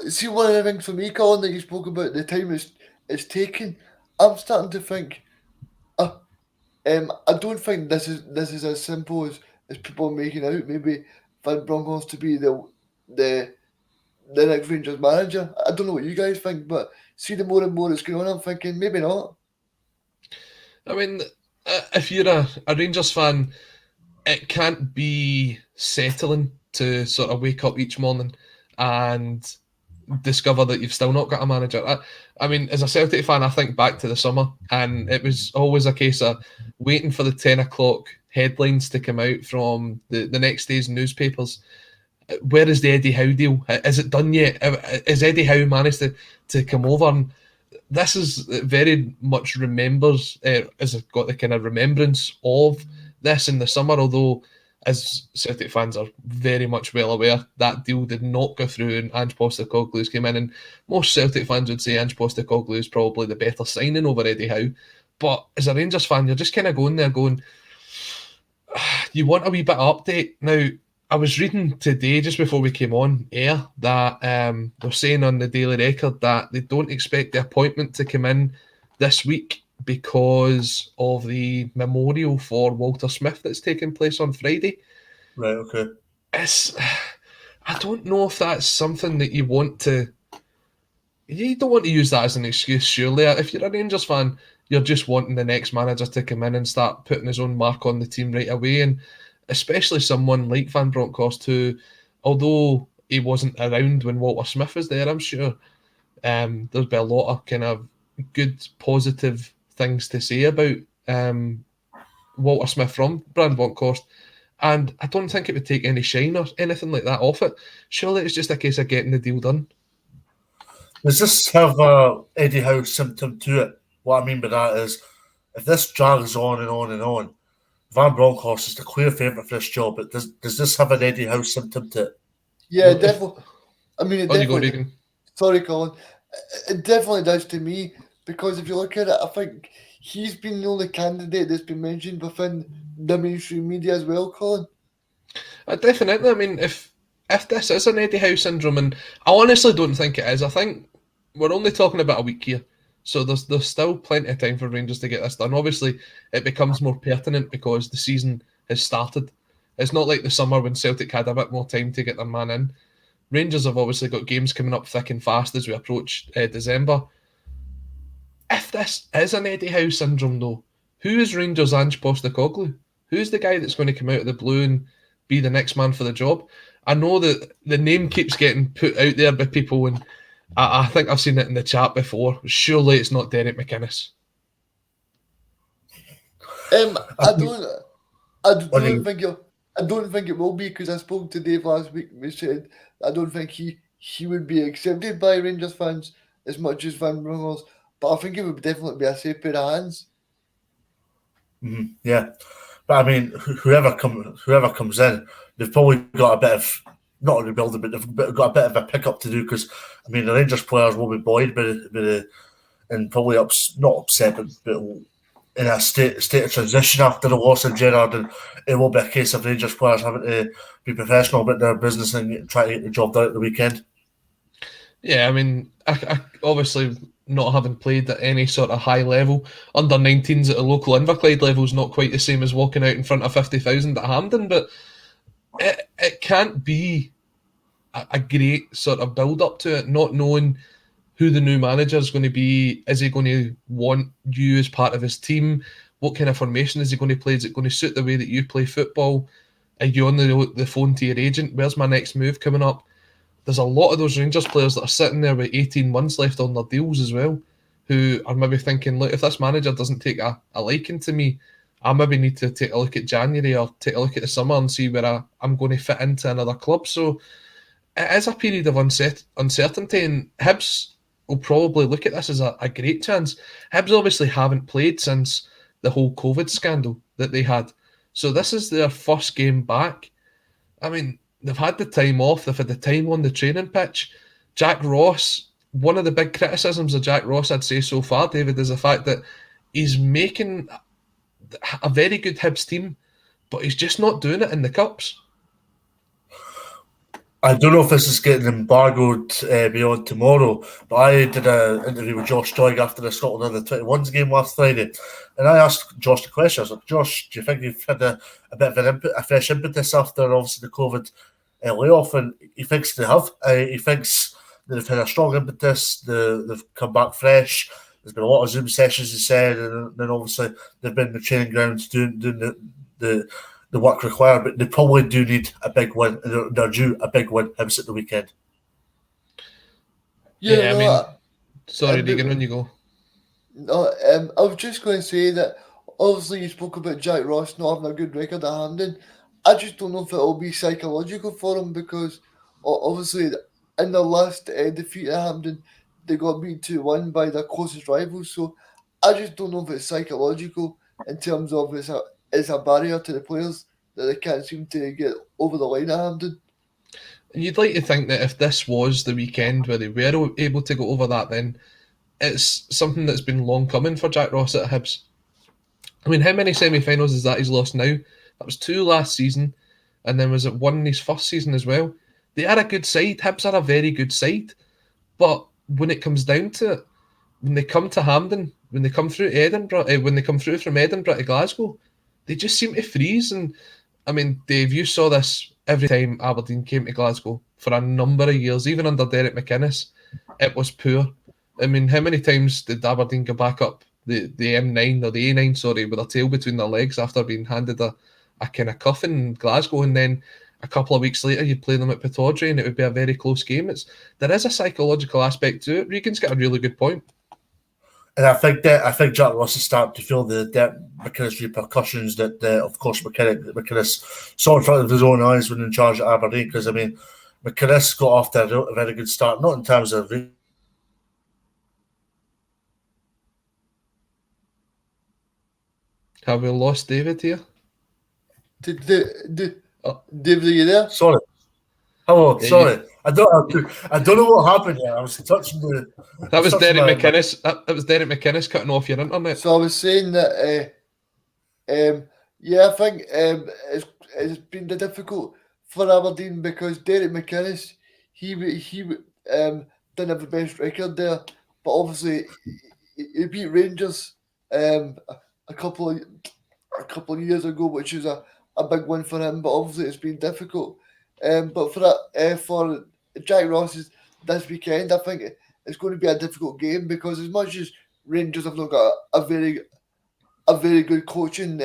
See one of the things for me, Colin, that you spoke about, the time it's taken. I'm starting to think, I don't think this is as simple as people are making out. Maybe Van Bronckhorst to be the next Rangers manager. I don't know what you guys think, but see the more and more it's going on, I'm thinking maybe not. I mean, if you're a Rangers fan, it can't be settling to sort of wake up each morning and discover that you've still not got a manager. I mean, as a Celtic fan, I think back to the summer, and it was always a case of waiting for the 10 o'clock headlines to come out from the next day's newspapers. Where is the Eddie Howe deal? Is it done yet? Is Eddie Howe managed to come over? And this is very much remembers, has got the kind of remembrance of this in the summer, although as Celtic fans are very much well aware, that deal did not go through and Ange Postecoglou's came in, and most Celtic fans would say Ange Postecoglou is probably the better signing over Eddie Howe. But as a Rangers fan, you're just kind of going there going, you want a wee bit of update. Now, I was reading today, just before we came on air, that they're saying on the Daily Record that they don't expect the appointment to come in this week because of the memorial for Walter Smith that's taking place on Friday. Right, okay. I don't know if that's something that you want to... You don't want to use that as an excuse, surely. If you're a Rangers fan, you're just wanting the next manager to come in and start putting his own mark on the team right away. And especially someone like Van Bronckhorst, who, although he wasn't around when Walter Smith was there, I'm sure there's been a lot of kind of good, positive things to say about Walter Smith from Van Bronckhorst. And I don't think it would take any shine or anything like that off it. Surely it's just a case of getting the deal done. Does this have a Eddie Howe symptom to it? What I mean by that is, if this drags on and on and on, Van Bronckhorst is the clear favourite for this job, but does this have an Eddie Howe symptom to it? Yeah, definitely. I mean, it definitely... You go, Reegan. Sorry, Colin. It definitely does to me, because if you look at it, I think he's been the only candidate that's been mentioned within the mainstream media as well, Colin. Definitely. I mean, if this is an Eddie Howe syndrome, and I honestly don't think it is. I think we're only talking about a week here, so there's still plenty of time for Rangers to get this done. Obviously, it becomes more pertinent because the season has started. It's not like the summer when Celtic had a bit more time to get their man in. Rangers have obviously got games coming up thick and fast as we approach December. If this is an Eddie Howe syndrome, though, who is Rangers' Ange Postecoglou? Who's the guy that's going to come out of the blue and be the next man for the job? I know that the name keeps getting put out there by people, and I think I've seen it in the chat before. Surely it's not Derek McInnes. I don't think it will be, because I spoke to Dave last week and we said I don't think he would be accepted by Rangers fans as much as Van Bronckhorst, but I think it would definitely be a safe pair of hands. Mm-hmm. Yeah, but I mean, whoever comes in, they've probably got a bit of, not rebuilding, but they've got a bit of a pickup to do, because I mean the Rangers players will be buoyed and probably not upset, but in a state of transition after the loss of Gerrard, and it will be a case of Rangers players having to be professional about their business and try to get the job done at the weekend. Yeah, I mean, I obviously not having played at any sort of high level, under 19s at a local Inverclyde level is not quite the same as walking out in front of 50,000 at Hampden, but it can't be a great sort of build up to it, not knowing who the new manager is going to be. Is he going to want you as part of his team? What kind of formation is he going to play? Is it going to suit the way that you play football? Are you on the phone to your agent? Where's my next move coming up? There's a lot of those Rangers players that are sitting there with 18 months left on their deals as well, who are maybe thinking, look, if this manager doesn't take a liking to me, I maybe need to take a look at January or take a look at the summer and see where I'm going to fit into another club. So it is a period of uncertainty, and Hibs will probably look at this as a great chance. Hibs obviously haven't played since the whole COVID scandal that they had. So this is their first game back. I mean, they've had the time off, they've had the time on the training pitch. Jack Ross, one of the big criticisms of Jack Ross, I'd say so far, David, is the fact that he's making a very good Hibs team, but he's just not doing it in the Cups. I don't know if this is getting embargoed beyond tomorrow, but I did an interview with Josh Doig after the Scotland Under-21s game last Friday, and I asked Josh the question. I was like, Josh, do you think you've had a bit of a fresh impetus after obviously the COVID layoff? And he thinks they have. He thinks they've had a strong impetus, they've come back fresh. There's been a lot of Zoom sessions, he said, and then obviously they've been in the training grounds doing the work required, but they probably do need a big win. They're due a big win Hibs at the weekend. Yeah, I mean, sorry, Reegan, when you go. No, I was just going to say that obviously you spoke about Jack Ross not having a good record at Hampden. I just don't know if it'll be psychological for him because obviously in their last defeat at Hampden, they got beat 2-1 by their closest rivals. So I just don't know if it's psychological in terms of it's a barrier to the players that they can't seem to get over the line at Hampden. And you'd like to think that if this was the weekend where they were able to go over that, then it's something that's been long coming for Jack Ross at Hibs. I mean, how many semi-finals is that he's lost now? That was 2 last season, and then was it 1 in his first season as well? They are a good side. Hibs are a very good side. But when it comes down to it, when they come to Hampden, when they come through Edinburgh, when they come through from Edinburgh to Glasgow, they just seem to freeze. And I mean, Dave, you saw this every time Aberdeen came to Glasgow for a number of years, even under Derek McInnes. It was poor. I mean, how many times did Aberdeen go back up the M9 or the A9, sorry, with their tail between their legs after being handed a kind of cuff in Glasgow, and then a couple of weeks later you'd play them at Pittodrie and it would be a very close game. There is a psychological aspect to it. Regan's got a really good point. And I think Jack Ross is starting to feel the McInnes repercussions that, of course, McInnes saw in front of his own eyes when in charge at Aberdeen. Because, I mean, McInnes got off to a very good start, not in terms of... Have we lost David here? David, are you there? Sorry. Hello, sorry. I don't know what happened there. I was touching the... That was Derek McInnes. That was Derek McInnes cutting off your internet. So I was saying that, I think it's been difficult for Aberdeen because Derek McInnes, he didn't have the best record there, but obviously he beat Rangers a couple of years ago, which is a big win for him. But obviously it's been difficult. But for Jack Ross this weekend, I think it's going to be a difficult game because as much as Rangers have not got a very good coaching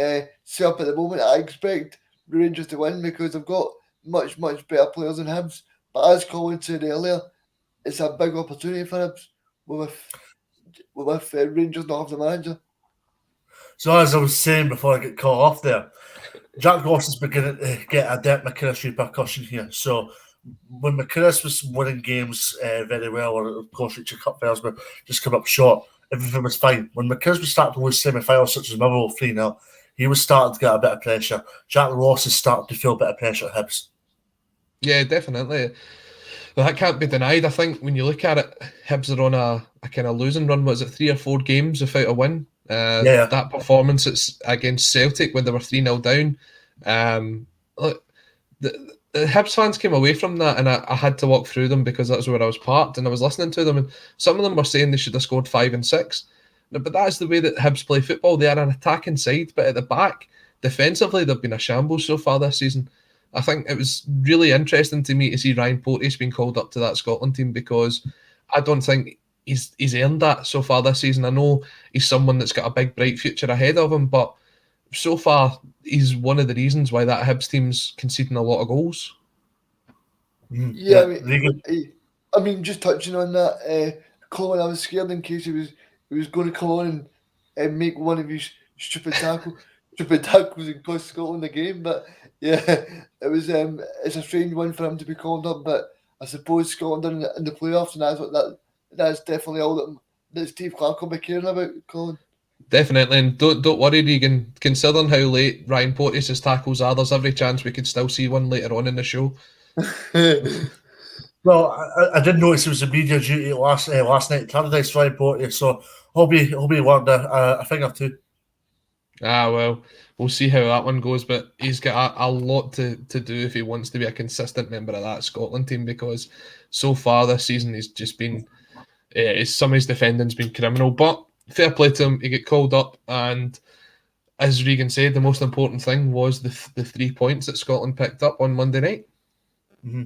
setup at the moment, I expect the Rangers to win because they've got much better players than Hibs. But as Colin said earlier, it's a big opportunity for Hibs with Rangers not have the manager. So as I was saying before I get caught off there, Jack Ross is beginning to get a Derek McInnes repercussion here. So when McInnes was winning games very well, or of course reaching cup finals, but just come up short, everything was fine. When McInnes was starting to lose semi-finals, such as Motherwell 3-0, he was starting to get a bit of pressure. Jack Ross is starting to feel a bit of pressure at Hibs. Yeah, definitely. Well, that can't be denied. I think when you look at it, Hibs are on a kind of losing run. Was it 3 or 4 games without a win? That performance it's against Celtic when they were 3-0 down. Look, the Hibs fans came away from that, and I had to walk through them because that's where I was parked, and I was listening to them, and some of them were saying they should have scored 5 and 6. But that is the way that Hibs play football. They are an attacking side, but at the back, defensively, they've been a shambles so far this season. I think it was really interesting to me to see Ryan Porteous being called up to that Scotland team because I don't think he's earned that so far this season. I know he's someone that's got a big, bright future ahead of him, but so far he's one of the reasons why that Hibs team's conceding a lot of goals. Yeah, I mean, just touching on that, Colin, I was scared in case he was going to come on and make one of his stupid tackles and cost Scotland the game. But yeah, it's a strange one for him to be called up. But I suppose Scotland are in the playoffs, and that's definitely all that Steve Clarke will be caring about, Colin. Definitely, and don't worry, Reegan. Considering how late Ryan Porteous' tackles are, there's every chance we could still see one later on in the show. Well, I did notice it was a media duty last night, Paradise Ryan Porteous, so he'll be wanting a thing or two. Well, we'll see how that one goes, but he's got a lot to do if he wants to be a consistent member of that Scotland team, because so far this season he's just been, some of his defending's been criminal, but fair play to him, he got called up, and as Reegan said, the most important thing was the 3 points that Scotland picked up on Monday night. Mm-hmm.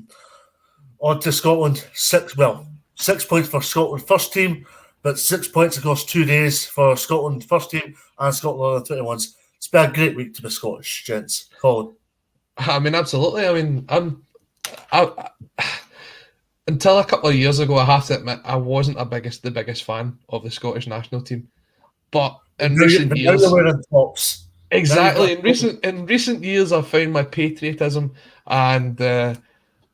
On to Scotland, 6 points for Scotland first team, but 6 points across 2 days for Scotland first team and Scotland under 21s. It's been a great week to be Scottish, gents. Colin. I mean, absolutely. I mean, until a couple of years ago, I have to admit, I wasn't the biggest fan of the Scottish national team. But in recent years, now we're in tops. Exactly. In recent years, I've found my patriotism, and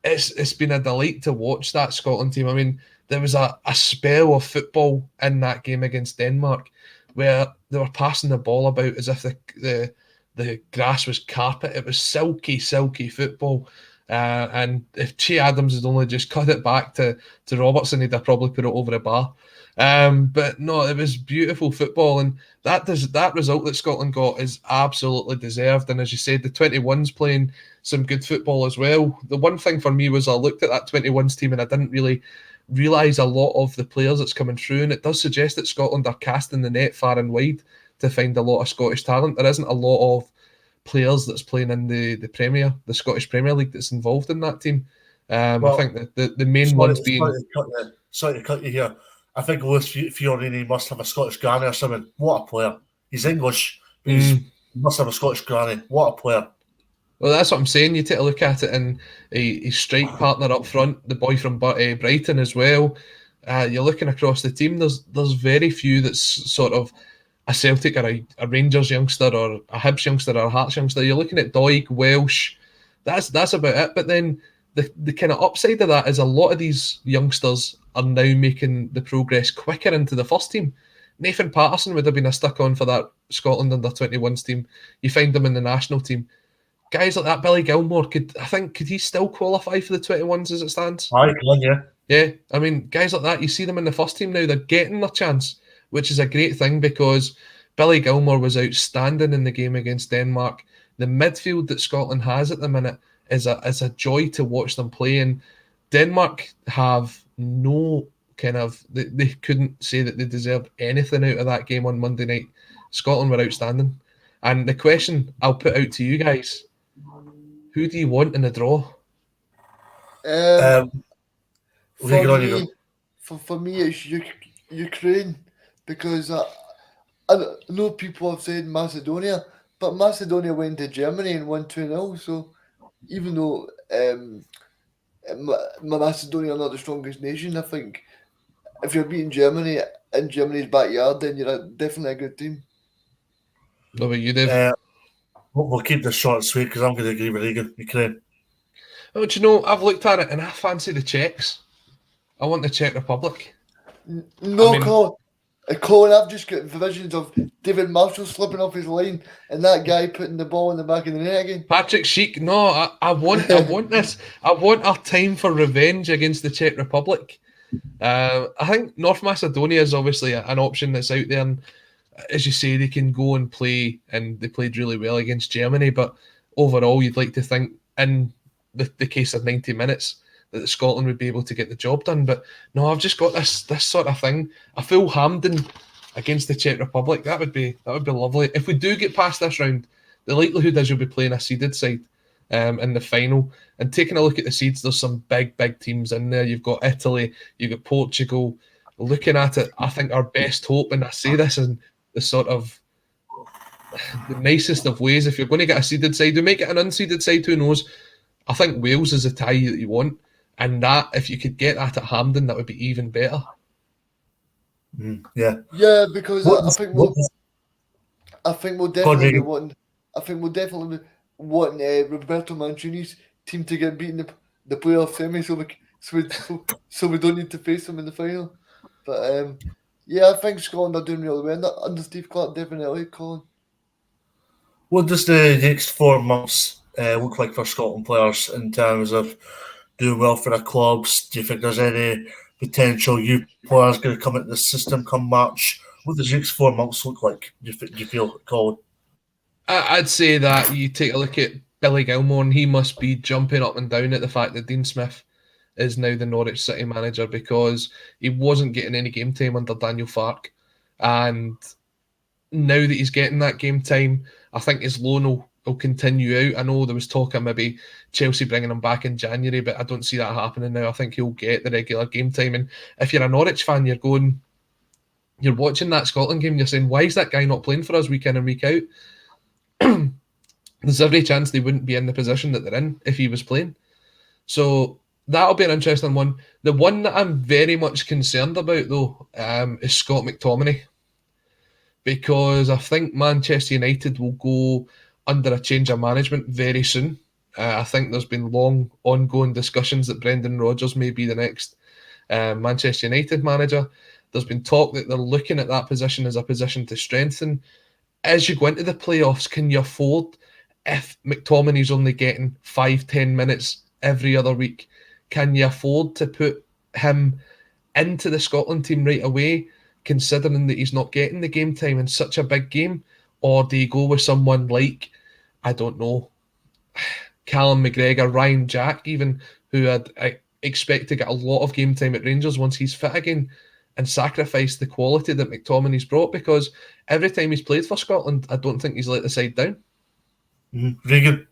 it's been a delight to watch that Scotland team. I mean, there was a spell of football in that game against Denmark where they were passing the ball about as if the grass was carpet. It was silky football. And if Che Adams had only just cut it back to Robertson, he'd have probably put it over the bar. But no, it was beautiful football, and that result that Scotland got is absolutely deserved. And as you said, the 21s playing some good football as well. The one thing for me was I looked at that 21s team and I didn't really realise a lot of the players that's coming through, and it does suggest that Scotland are casting the net far and wide to find a lot of Scottish talent. There isn't a lot of players that's playing in the Scottish Premier League that's involved in that team. I think that the main ones being... Sorry to cut you here. I think Lewis Fiorini must have a Scottish granny or something. What a player. He's English, but he must have a Scottish granny. What a player. Well, that's what I'm saying. You take a look at it, and his strike partner up front, the boy from Brighton as well. You're looking across the team, there's very few that's sort of a Celtic or a Rangers youngster or a Hibs youngster or a Hearts youngster. You're looking at Doig, Welsh. That's about it. But then the kind of upside of that is a lot of these youngsters are now making the progress quicker into the first team. Nathan Patterson would have been a stuck-on for that Scotland under-21s team. You find them in the national team. Guys like that, Billy Gilmore, could he still qualify for the 21s as it stands? I can, yeah. Yeah, I mean, guys like that, you see them in the first team now, they're getting their chance, which is a great thing because Billy Gilmore was outstanding in the game against Denmark. The midfield that Scotland has at the minute is a joy to watch them play, and Denmark have no kind of... They couldn't say that they deserved anything out of that game on Monday night. Scotland were outstanding. And the question I'll put out to you guys, who do you want in the draw? For me, it's Ukraine, because I know people have said Macedonia, but Macedonia went to Germany and won 2-0. So even though Macedonia are not the strongest nation, I think if you're beating Germany in Germany's backyard, then you're definitely a good team. What about you, Dave? We'll keep this short and sweet because I'm going to agree with Reegan. Ukraine. Oh, do you know, I've looked at it and I fancy the Czechs. I want the Czech Republic. Colin, I've just got visions of David Marshall slipping off his line and that guy putting the ball in the back of the net again. Patrick Schick, no, I want this. I want our time for revenge against the Czech Republic. I think North Macedonia is obviously an option that's out there, and as you say, they can go and play, and they played really well against Germany, but overall you'd like to think in the case of 90 minutes that Scotland would be able to get the job done. But no, I've just got this sort of thing. A full Hampden against the Czech Republic, that would be lovely. If we do get past this round, the likelihood is you'll be playing a seeded side in the final. And taking a look at the seeds, there's some big teams in there. You've got Italy, you've got Portugal. Looking at it, I think our best hope, and I say this in the sort of the nicest of ways, if you're going to get a seeded side, we make it an unseeded side, who knows? I think Wales is a tie that you want, and that, if you could get that at Hampden, that would be even better. Yeah, because I think we'll definitely want Roberto Mancini's team to get beaten the playoff semi, so so we don't need to face them in the final. But yeah, I think Scotland are doing really well under Steve Clark, definitely, Colin. What does the next 4 months look like for Scotland players in terms of doing well for their clubs? Do you think there's any potential youth players going to come into the system come March? What does the next 4 months look like? Do you feel, Colin? I'd say that you take a look at Billy Gilmore, and he must be jumping up and down at the fact that Dean Smith is now the Norwich City manager, because he wasn't getting any game time under Daniel Farke. And now that he's getting that game time, I think his loan will continue out. I know there was talk of maybe Chelsea bringing him back in January, but I don't see that happening now. I think he'll get the regular game time. And if you're a Norwich fan, you're watching that Scotland game, you're saying, why is that guy not playing for us week in and week out? There's every chance they wouldn't be in the position that they're in if he was playing. So that'll be an interesting one. The one that I'm very much concerned about, though, is Scott McTominay, because I think Manchester United will go under a change of management very soon. I think there's been long ongoing discussions that Brendan Rodgers may be the next Manchester United manager. There's been talk that they're looking at that position as a position to strengthen. As you go into the playoffs, can you afford, if McTominay's only getting 5-10 minutes every other week, can you afford to put him into the Scotland team right away, considering that he's not getting the game time in such a big game? Or do you go with someone like, I don't know, Callum McGregor, Ryan Jack even, who I expect to get a lot of game time at Rangers once he's fit again, and sacrifice the quality that McTominay's brought? Because every time he's played for Scotland, I don't think he's let the side down. Reegan?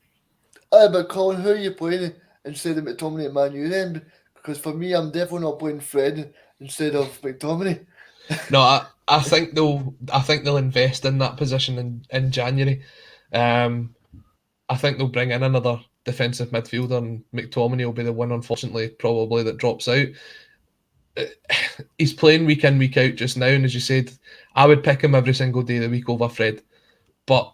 But Colin, who are you playing instead of McTominay at Man U then? Because for me, I'm definitely not playing Fred instead of McTominay. No, I think they'll invest in that position in January. I think they'll bring in another defensive midfielder, and McTominay will be the one, unfortunately, probably, that drops out. He's playing week in, week out just now, and as you said, I would pick him every single day of the week over Fred. But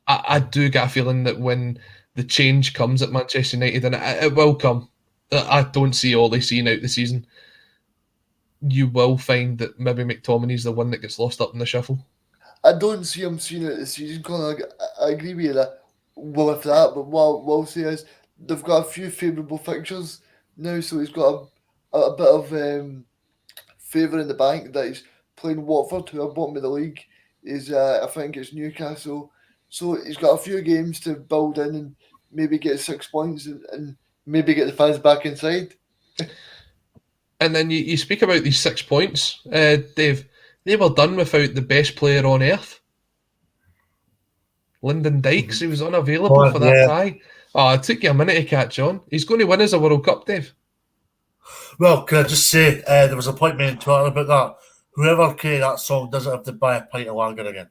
I do get a feeling that when the change comes at Manchester United, and it will come, I don't see Ollie seeing out the season, you will find that maybe McTominay's the one that gets lost up in the shuffle. I don't see him seeing out the season, Colin. I agree with you with that, but what I'll say is they've got a few favourable fixtures now, so he's got a bit of favour in the bank that he's playing Watford, who are bottom of the league. I think it's Newcastle. So he's got a few games to build in and maybe get 6 points and maybe get the fans back inside. And then you speak about these 6 points, Dave. They were done without the best player on earth. Lyndon Dykes, he was unavailable for that tie. Oh, it took you a minute to catch on. He's going to win us a World Cup, Dave. Well, can I just say, there was a point made on Twitter about that. Whoever created that song doesn't have to buy a pint of lager again.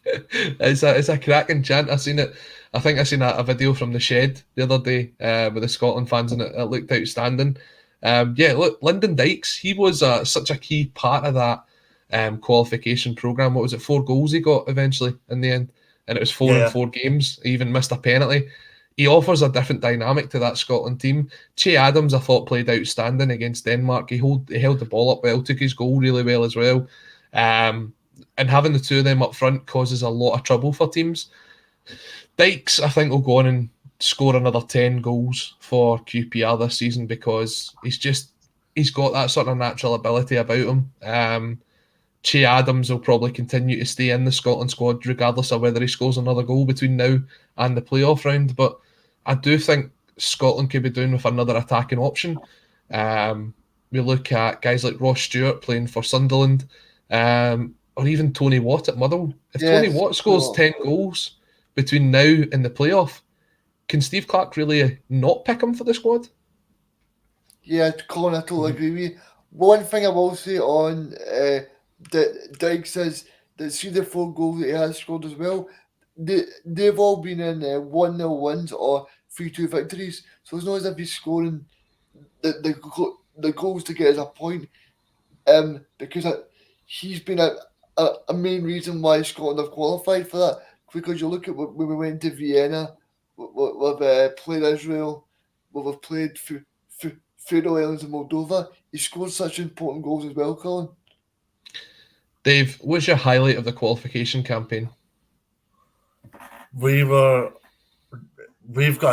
It's a cracking chant. I think I seen a video from the Shed the other day with the Scotland fans, and it looked outstanding. Look, Lyndon Dykes, he was such a key part of that qualification programme. What was it, 4 goals he got eventually in the end? And it was 4 in 4 games. He even missed a penalty. He offers a different dynamic to that Scotland team. Che Adams, I thought, played outstanding against Denmark. He held the ball up well, took his goal really well as well. And having the two of them up front causes a lot of trouble for teams. Dykes, I think, will go on and score another 10 goals for QPR this season, because he's got that sort of natural ability about him. Che Adams will probably continue to stay in the Scotland squad regardless of whether he scores another goal between now and the playoff round. But I do think Scotland could be doing with another attacking option. We look at guys like Ross Stewart playing for Sunderland, or even Tony Watt at Motherwell. If Tony Watt scores 10 goals between now and the playoff, can Steve Clark really not pick him for the squad? Yeah, Colin, I totally agree with you. One thing I will say on Dykes is that, see the 4 goals that he has scored as well, they've all been in 1-0 wins or 3-2 victories. So it's not as if he's scoring the goals to get us a point, because he's been a main reason why Scotland have qualified for that. Because you look at when we went to Vienna, we've played Israel, we've played Faroe Islands and Moldova. He scored such important goals as well, Colin. Dave, what's your highlight of the qualification campaign? We've got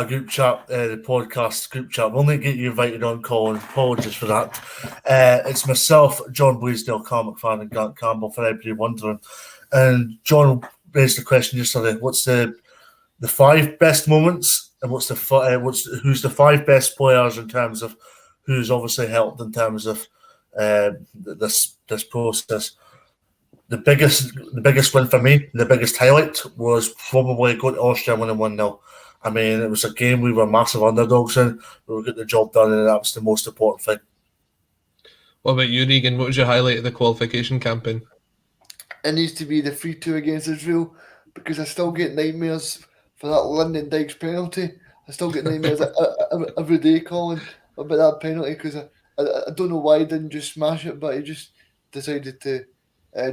a group chat, the podcast group chat. We'll only get you invited on, Colin. Apologies for that. It's myself, John Blaisdell, Carl McFadden, and Grant Campbell, for everybody wondering. And John raised the question yesterday: what's the 5 best moments, and who's the 5 best players in terms of who's obviously helped in terms of this process? The biggest win for me, the biggest highlight, was probably going to Austria winning 1-0. I mean, it was a game we were massive underdogs in. We were getting the job done, and that was the most important thing. What about you, Reegan? What was your highlight of the qualification campaign? It needs to be the 3-2 against Israel, because I still get nightmares for that Lyndon Dykes penalty. I still get nightmares every day, Colin, about that penalty, because I don't know why he didn't just smash it, but he just decided to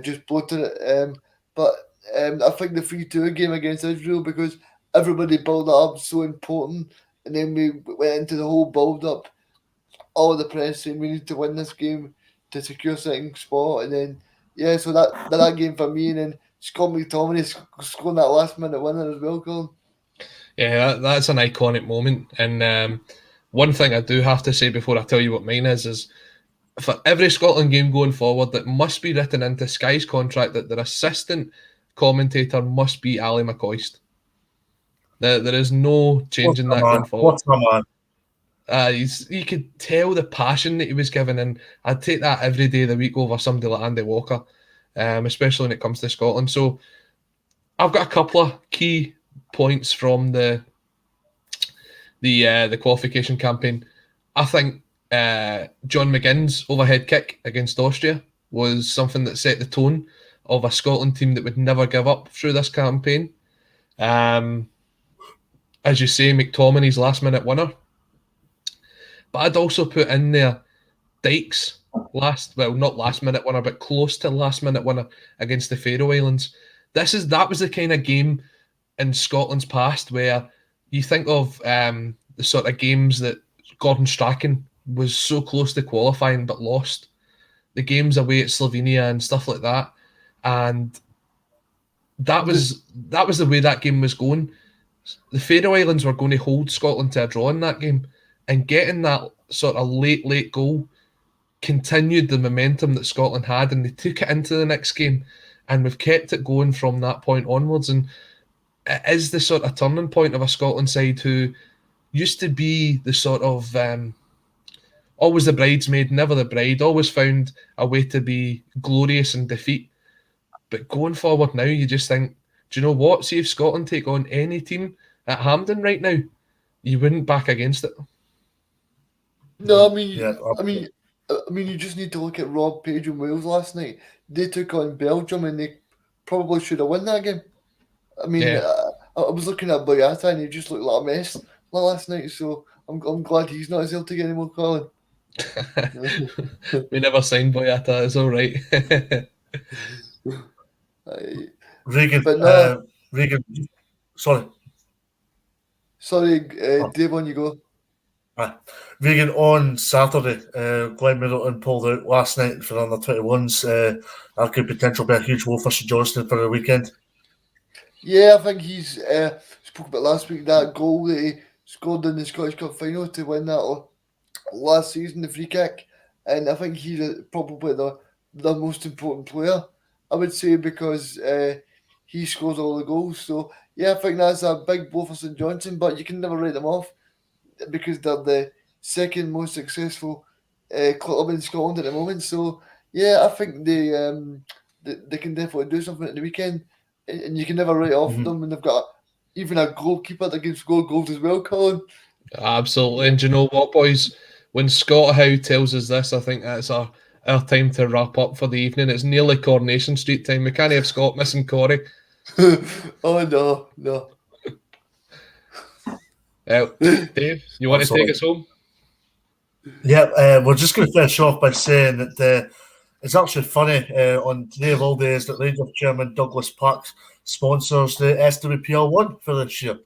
just bloated it. But I think the 3-2 game against Israel, because everybody built it up, so important, and then we went into the whole build-up, all the press saying we need to win this game to secure second spot, and then so that game for me, and then Scott McTominay scoring that last-minute winner as well, Colin. Yeah, that's an iconic moment. And one thing I do have to say before I tell you what mine is for every Scotland game going forward, that must be written into Sky's contract that their assistant commentator must be Ali McCoist. There is no changing that going forward. You could tell the passion that he was given, and I'd take that every day of the week over somebody like Andy Walker, especially when it comes to Scotland. So I've got a couple of key points from the qualification campaign. I think John McGinn's overhead kick against Austria was something that set the tone of a Scotland team that would never give up through this campaign. As you say, McTominay's last-minute winner. But I'd also put in there Dykes' not last-minute winner, but close to last-minute winner against the Faroe Islands. That was the kind of game in Scotland's past where you think of the sort of games that Gordon Strachan was so close to qualifying but lost. The games away at Slovenia and stuff like that. And that was the way that game was going. The Faroe Islands were going to hold Scotland to a draw in that game, and getting that sort of late goal continued the momentum that Scotland had, and they took it into the next game, and we've kept it going from that point onwards. And it is the sort of turning point of a Scotland side who used to be the sort of always the bridesmaid, never the bride, always found a way to be glorious in defeat. But going forward now, you just think, do you know what? See if Scotland take on any team at Hampden right now, you wouldn't back against it. No, I mean, you just need to look at Rob Page and Wales last night. They took on Belgium, and they probably should have won that game. I mean, I was looking at Boyata, and he just looked like a mess last night. So I'm glad he's not a Celtic anymore, Colin. We never signed Boyata. It's all right. Reegan, sorry, Dave, on you go. Reegan, on Saturday, Glenn Middleton pulled out last night for under 21s. That could potentially be a huge blow for St Johnstone for the weekend. Yeah, I think he's spoke about last week, that goal that he scored in the Scottish Cup final to win that last season, the free kick, and I think he's probably the most important player, I would say, because he scores all the goals. So yeah, I think that's a big blow for St Johnstone, but you can never write them off because they're the second most successful club in Scotland at the moment. So yeah, I think they can definitely do something at the weekend, and you can never write off them when they've got even a goalkeeper that can score goals as well, Colin. Absolutely. And do you know what, boys? When Scott Howe tells us this, I think that's our time to wrap up for the evening. It's nearly Coronation Street time. We can't have Scott missing Corey. Oh, no. Dave, you want to take us home? Yeah, we're just going to finish off by saying that it's actually funny on today of all days that Rangers chairman Douglas Parks sponsors the SWPL 1 for this year.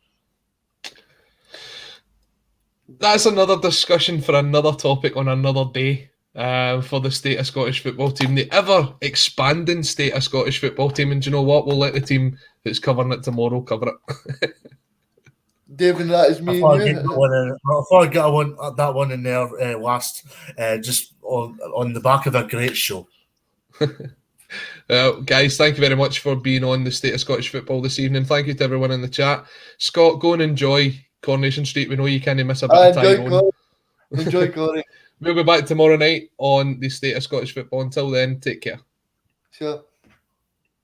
That's another discussion for another topic on another day. For the state of Scottish football team, the ever expanding state of Scottish football team, and do you know what? We'll let the team that's covering it tomorrow cover it. David, that is I me thought and I'd get you. that one in there last, just on the back of a great show. Guys, thank you very much for being on the State of Scottish Football this evening. Thank you to everyone in the chat. Scott, go and enjoy Coronation Street. We know you can't miss a bit of Tyrone. Enjoy Corey. We'll be back tomorrow night on the State of Scottish Football. Until then, take care. Sure.